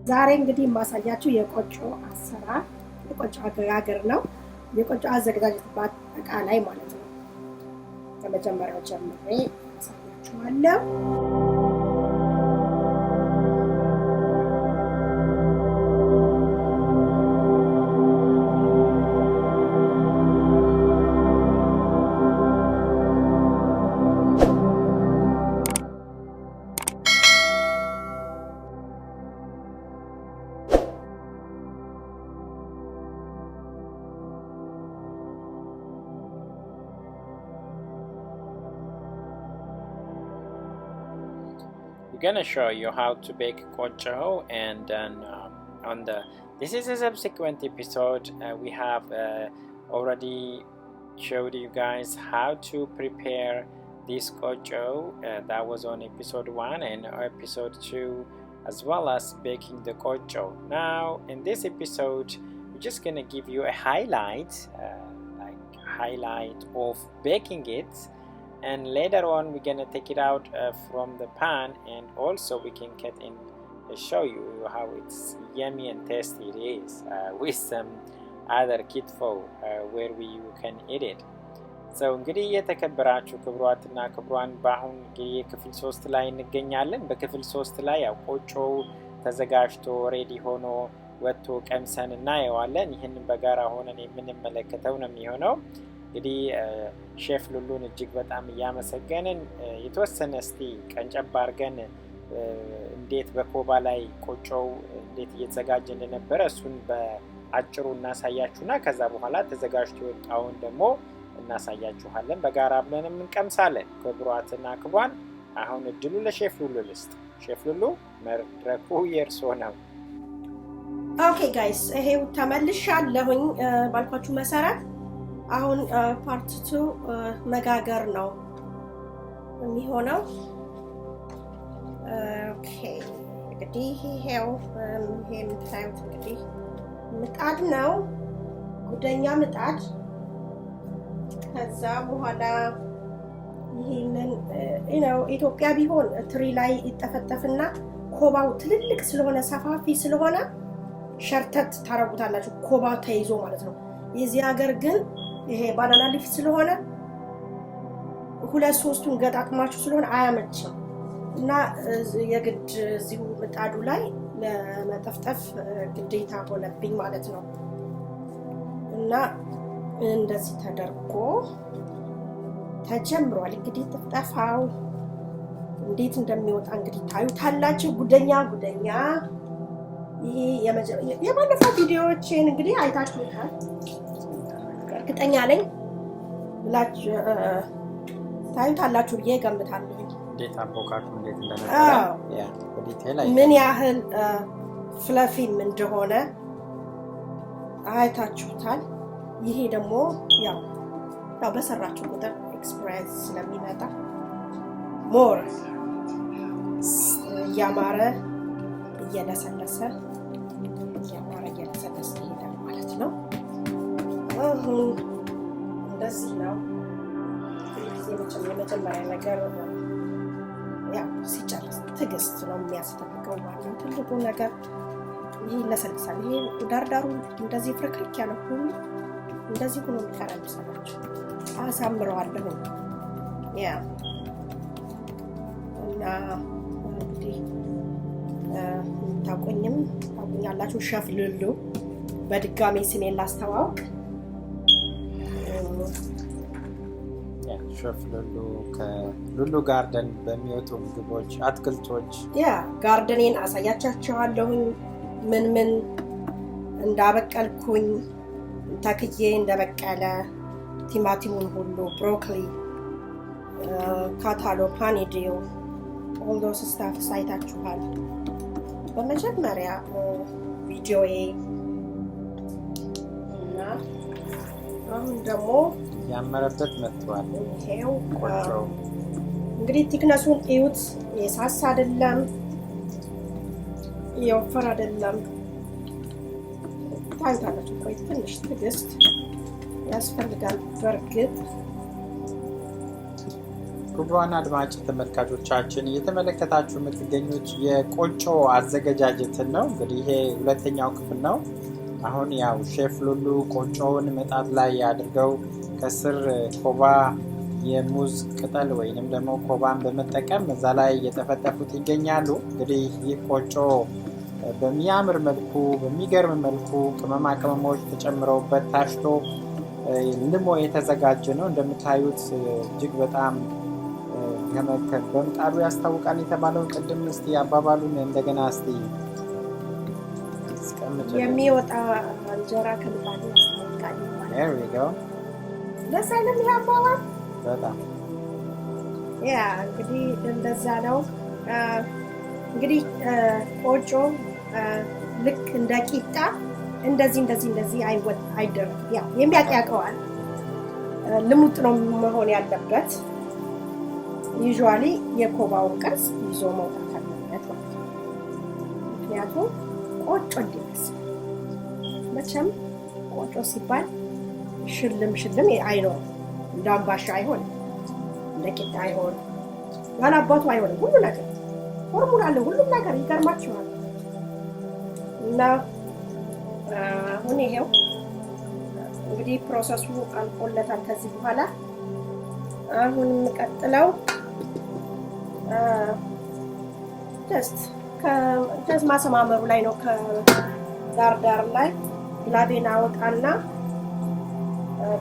ዛሬ እንግዲህ ማሳያችሁ የቆጮ አሰራር የቆጮ አገጋገር ነው። የቆጮ አዘገጃጀት በአጠቃላይ ማለት ነው። ከመጀመሪያው ጀምሬ አሳያችኋለሁ። We're gonna show you how to bake kocho, and then this is a subsequent episode. We have already showed you guys how to prepare this kocho. That was on episode 1 and episode 2, as well as baking the kocho. Now in this episode, we're just gonna give you a highlight of baking it. And later on we're gonna take it out from the pan, and also we can cut and show you how it's yummy and tasty it is with some other kitfo where you can eat it. So እንግዲህ የተከበራችሁ ክብሯትና ክብሯን በአሁን እንግዲህ ክፍል 3 ላይ እንገኛለን። በክፍል 3 ላይ ያው ቆጮው ተዘጋጅቶ ሬዲ ሆኖ ወጥቶ ቀምሰን እናየዋለን። ይሄንን በጋራ ሆነን የምንመለከተው ነው የሚሆነው። እንግዲህ ሼፍ ሉሉን እጅግ በጣም ያመሰገንን የተወሰነ እስቲ ቀንጨብ አድርገን እንዴት በኮባ ላይ ቆጮው እንዴት እየተዘጋጀ እንደነበረ እሱን በአጭሩ እናሳያችሁና ከዛ በኋላ ተዘጋጅቶ የወጣውን ደግሞ እናሳያችኋለን። በጋራ አብረን እንቀምሳለን። ክብሯትና ክብሯን አሁን እድሉ ለሼፍ ሉሉ ልስጥ። ሼፍ ሉሉ መድረኩ የእርሶ ነው። ኦኬ ጋይስ፣ ይሄው ተመልሻለሁኝ ባልኳችሁ መሰረት አሁን ፓርት 2 መጋገር ነው የሚሆነው። ኦኬ እንግዲህ ይሄው የምታዩት እንግዲህ ምጣድ ነው፣ ጉደኛ ምጣድ። ከዛ በኋላ ይሄንን ኢትዮጵያ ቢሆን ትሪ ላይ ይጠፈጠፍና ኮባው ትልልቅ ስለሆነ ሰፋፊ ስለሆነ ሸርተት ታረጉታላችሁ፣ ኮባው ተይዞ ማለት ነው። የዚህ ሀገር ግን ይሄ ባናና ሊፍ ስለሆነ ሁለት ሶስቱን ገጣጥማችሁ ስለሆነ አያመችም እና የግድ እዚሁ ምጣዱ ላይ ለመጠፍጠፍ ግዴታ ሆነብኝ ማለት ነው። እና እንደዚህ ተደርጎ ተጀምሯል። እንግዲህ ጥፍጠፋው እንዴት እንደሚወጣ እንግዲህ ታዩታላችሁ። ጉደኛ ይሄ የባለፈው ቪዲዮዎችን እንግዲህ አይታችሁታል እርግጠኛ ነኝ ብላችሁ ታዩታላችሁ ብዬ ገምታለሁ። እንዴት አቦካቱ እንዴት እንደነበረ በዲቴል ምን ያህል ፍለፊም እንደሆነ አይታችሁታል። ይሄ ደግሞ ያው በሰራችሁ ቁጥር ኤክስፒሪየንስ ስለሚመጣ ሞር ያማረ እየለሰለሰ ይሄዳል ማለት ነው። እንደዚህ ነው። የመጀመሪያ ነገር ያው ሲጨርስ ትዕግስት ነው የሚያስፈልገው። ዋናው ትልቁ ነገር ይሄ ይለሰልሳል። ይሄ ዳርዳሩ እንደዚህ ፍርክርክ ያለ ሁሉ እንደዚህ ሆኖ ይቀራልሳላችሁ። አሳምረዋለሁ ያ እና እንግዲህ ታውቁኛላችሁ ሼፍ ሉሉ። በድጋሚ ስሜን ላስተዋውቅ፣ ሼፍ ሉሉ ከሉሉ ጋርደን በሚወጡ ምግቦች፣ አትክልቶች ጋርደኔን አሳያቻችኋለሁ። ምን እንዳበቀልኩኝ ታክዬ እንደበቀለ ቲማቲሙን ሁሉ፣ ብሮኮሊ፣ ካታሎ፣ ፓኒዲዮ all those stuff ሳይታችኋል በመጀመሪያ ቪዲዮዬ። እና አሁን ደግሞ ያመረበት መጥቷል። ይሄው እንግዲህ ቲክነሱን እዩት። የሳሳ አይደለም፣ የወፈረ አይደለም። ታይታላችሁ። ቆይ ትንሽ ትዕግስት ያስፈልጋል። በርግጥ ክቡራን አድማጭ ተመልካቾቻችን እየተመለከታችሁ የምትገኙት የቆጮ አዘገጃጀትን ነው። እንግዲህ ይሄ ሁለተኛው ክፍል ነው። አሁን ያው ሼፍ ሉሉ ቆጮውን ምጣድ ላይ አድርገው ከስር ኮባ የሙዝ ቅጠል ወይንም ደግሞ ኮባን በመጠቀም እዛ ላይ እየተፈተፉት ይገኛሉ። እንግዲህ ይህ ቆጮ በሚያምር መልኩ በሚገርም መልኩ ቅመማ ቅመሞች ተጨምረውበት ታሽቶ ልሞ የተዘጋጀ ነው። እንደምታዩት እጅግ በጣም በምጣዱ ያስታውቃል የተባለው ቅድም እስቲ አባባሉን እንደገና እስቲ የሚወጣ እንጀራ ከምጣዱ ያስታውቃል ማለት there we go ደስ አይልም ይሄ አባባል በጣም ያ እንግዲህ እንደዛ ነው። እንግዲህ ቆጮ ልክ እንደ ቂጣ እንደዚህ አይደረግ ያ የሚያቀያቀዋል ልሙጥ ነው መሆን ያለበት። ዩዥዋሊ የኮባውን ቅርጽ ይዞ መውጣት አለበት ማለት ነው። ምክንያቱም ቆጮ እንዲመስል መቼም ቆጮ ሲባል ሽልም አይኖርም። እንደ አምባሻ አይሆንም፣ እንደ ቂጣ አይሆንም፣ ያላባቱ አይሆንም። ሁሉ ነገር ፎርሙላ አለ፣ ሁሉም ነገር ይገርማችኋል። እና አሁን ይሄው እንግዲህ ፕሮሰሱ አልቆለታል። ከዚህ በኋላ አሁን የምቀጥለው ጀስት ማሰማመሩ ላይ ነው። ከዳር ላይ ግላቤን አወጣና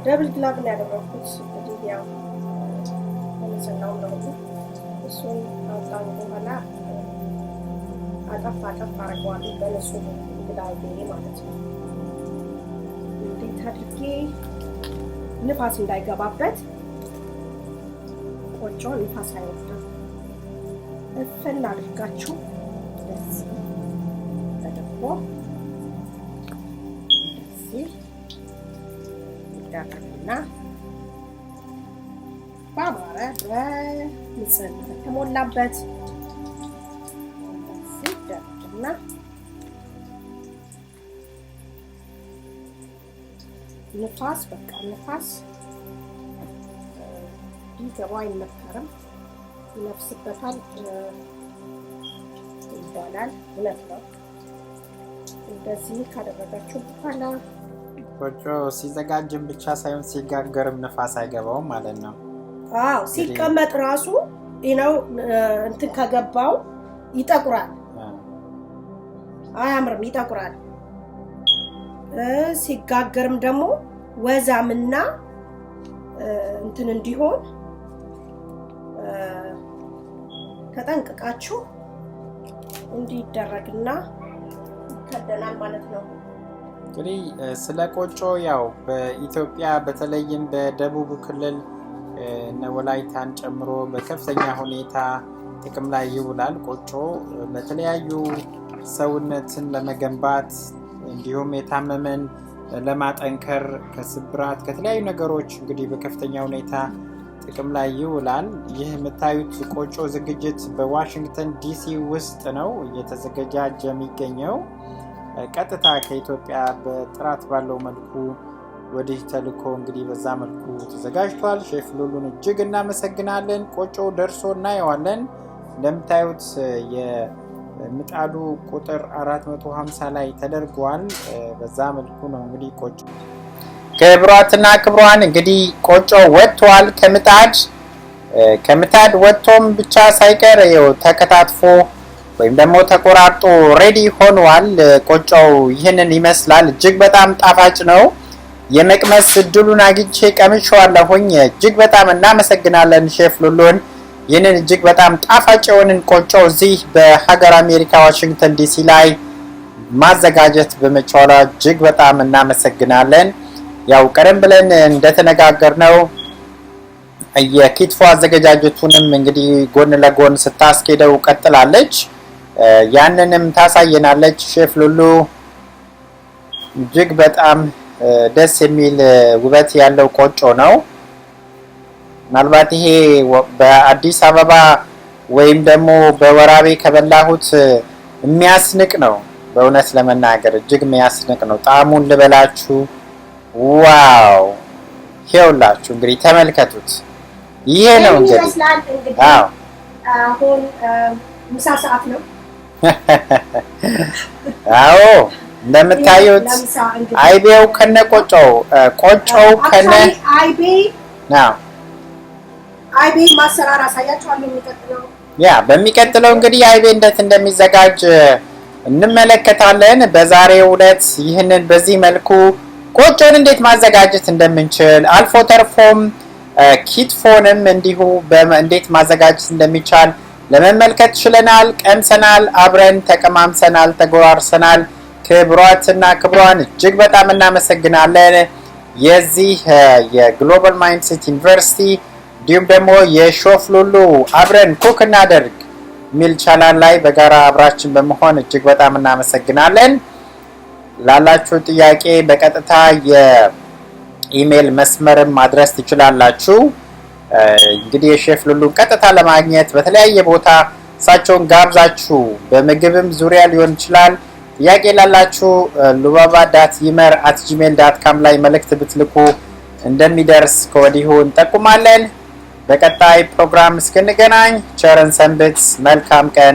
ደብል ግላብ ነው ያደረኩት። እንግዲህ ያው ለሰላም ነው እሱን አውጣው በኋላ አጠፋ አድርገዋለሁ በነሱ ግላቤ ማለት ነው። እንዴት አድርጌ ንፋስ እንዳይገባበት ቆጮ ንፋስ አይወጣም። እፍን አድርጋችሁ እንደዚህ ተደርጎ እንደዚህ ይደረግና ባማረ በንጽህና የተሞላበት እንደዚህ ይደረግና ንፋስ ሊገባው አይመከርም። ይነፍስበታል ይባላል። እውነት ነው። እንደዚህ ካደረጋችሁ በኋላ ቆጮ ሲዘጋጅም ብቻ ሳይሆን ሲጋገርም ንፋስ አይገባውም ማለት ነው። አዎ ሲቀመጥ ራሱ ነው እንትን ከገባው ይጠቁራል፣ አያምርም፣ ይጠቁራል። ሲጋገርም ደግሞ ወዛምና እንትን እንዲሆን ተጠንቅቃችሁ እንዲደረግና ይከደናል ማለት ነው። እንግዲህ ስለ ቆጮ ያው በኢትዮጵያ በተለይም በደቡብ ክልል ወላይታን ጨምሮ በከፍተኛ ሁኔታ ጥቅም ላይ ይውላል። ቆጮ ለተለያዩ ሰውነትን ለመገንባት እንዲሁም የታመመን ለማጠንከር ከስብራት ከተለያዩ ነገሮች እንግዲህ በከፍተኛ ሁኔታ ጥቅም ላይ ይውላል። ይህ የምታዩት ቆጮ ዝግጅት በዋሽንግተን ዲሲ ውስጥ ነው እየተዘጋጀ የሚገኘው። ቀጥታ ከኢትዮጵያ በጥራት ባለው መልኩ ወዲህ ተልኮ እንግዲህ በዛ መልኩ ተዘጋጅቷል። ሼፍ ሉሉን እጅግ እናመሰግናለን። ቆጮ ደርሶ እናየዋለን። እንደምታዩት የምጣዱ ቁጥር 450 ላይ ተደርጓል። በዛ መልኩ ነው እንግዲህ ቆጮ ክብሯትና ክብሯን እንግዲህ ቆጮ ወጥቷል ከምጣድ ወጥቶም ብቻ ሳይቀር ተከታትፎ ወይም ደግሞ ተቆራርጦ ሬዲ ሆኗል። ቆጮው ይህንን ይመስላል። እጅግ በጣም ጣፋጭ ነው። የመቅመስ እድሉን አግኝቼ ቀምሼዋለሁኝ። እጅግ በጣም እናመሰግናለን ሼፍ ሉሉን። ይህንን እጅግ በጣም ጣፋጭ የሆነን ቆጮ እዚህ በሀገር አሜሪካ ዋሽንግተን ዲሲ ላይ ማዘጋጀት በመቻሏ እጅግ በጣም እናመሰግናለን። ያው ቀደም ብለን እንደተነጋገርነው የኪትፎ አዘገጃጀቱንም እንግዲህ ጎን ለጎን ስታስኬደው ቀጥላለች። ያንንም ታሳየናለች ሼፍ ሉሉ። እጅግ በጣም ደስ የሚል ውበት ያለው ቆጮ ነው። ምናልባት ይሄ በአዲስ አበባ ወይም ደግሞ በወራቤ ከበላሁት የሚያስንቅ ነው። በእውነት ለመናገር እጅግ የሚያስንቅ ነው። ጣዕሙን ልበላችሁ። ዋው! ይኸውላችሁ እንግዲህ ተመልከቱት። ይሄ ነው እንግዲህ አዎ አሁን ምሳ ሰዓት ነው አዎ እንደምታዩት አይቤው ከነ ቆጮው ከነ አይቤ ማሰራር አሳያችኋለሁ የሚቀጥለው በሚቀጥለው እንግዲህ አይቤ እንዴት እንደሚዘጋጅ እንመለከታለን በዛሬው ዕለት ይህንን በዚህ መልኩ ቆጮን እንዴት ማዘጋጀት እንደምንችል አልፎ ተርፎም ኪትፎንም እንዲሁ እንዴት ማዘጋጀት እንደሚቻል ለመመልከት ችለናል ቀምሰናል አብረን ተቀማምሰናል ተጎራርሰናል ክብሯትና ክብሯን እጅግ በጣም እናመሰግናለን የዚህ የግሎባል ማይንድሴት ዩኒቨርሲቲ ዲዩም ደግሞ የሾፍሉሉ አብረን ኩክ እናደርግ ሚል ቻናል ላይ በጋራ አብራችን በመሆን እጅግ በጣም እናመሰግናለን ላላችሁ ጥያቄ በቀጥታ የኢሜል መስመር ማድረስ ትችላላችሁ እንግዲህ የሾፍሉሉ ቀጥታ ለማግኘት በተለያየ ቦታ ሳቸውን ጋብዛችሁ በመግብም ዙሪያ ሊሆን ይችላል ጥያቄ ላላችሁ lubaba.yimer@gmail.com ላይ መልእክት ብትልኩ እንደሚደርስ ከወዲሁ እንጠቁማለን በቀጣይ ፕሮግራም እስክንገናኝ ቸርን ሰንብት መልካም ቀን